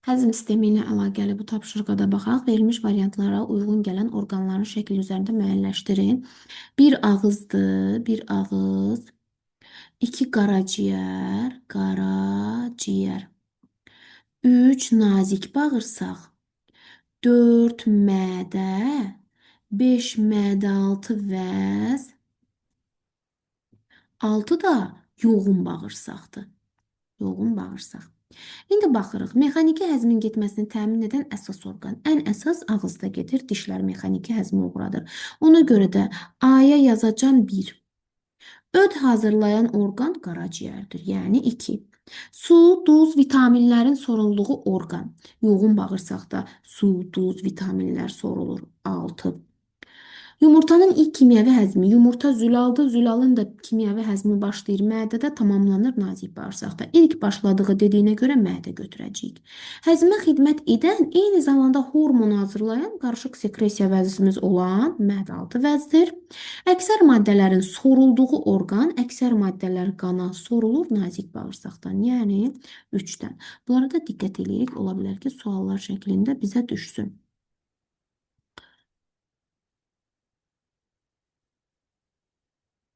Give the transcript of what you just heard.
Həzm sistemi ilə əlaqəli bu tapşırığa da baxaq. Verilmiş variantlara uyğun gələn orqanların şəkli üzərində müəyyənləşdirin. Bir ağızdır, bir ağız. 2 qaraciyər. 3 nazik bağırsaq. 4 mədə. 5 mədə-altı vəz. 6 da yoğun bağırsaqdır. Yoğun bağırsaq. İndi baxırıq. Mexaniki həzmin getməsini təmin edən əsas orqan. Ən əsas ağızda gedir. Dişlər mexaniki həzmə uğradır. Ona görə də A-ya yazacam 1. Öd hazırlayan orqan qaraciyərdir. Yəni 2. Su, duz, vitaminlərin sorulduğu orqan. Yoğun bağırsaqda su, duz, vitaminlər sorulur. 6. Yumurtanın ilk kimyəvi həzmi. Yumurta zülaldır. Zülalın da kimyəvi həzmi başlayır mədədə, tamamlanır nazik bağırsaqda. İlk başladığı dediyinə görə mədə götürəcəyik. Həzmə xidmət edən, eyni zamanda hormon hazırlayan qarışıq sekresiya vəzimiz olan mədə-altı vəzdir. Əksər maddələrin sorulduğu orqan, əksər maddələr qana sorulur nazik bağırsaqdan, yəni 3-dən. Bunlara da diqqət edirik. Ola bilər ki, suallar şəklində bizə düşsün.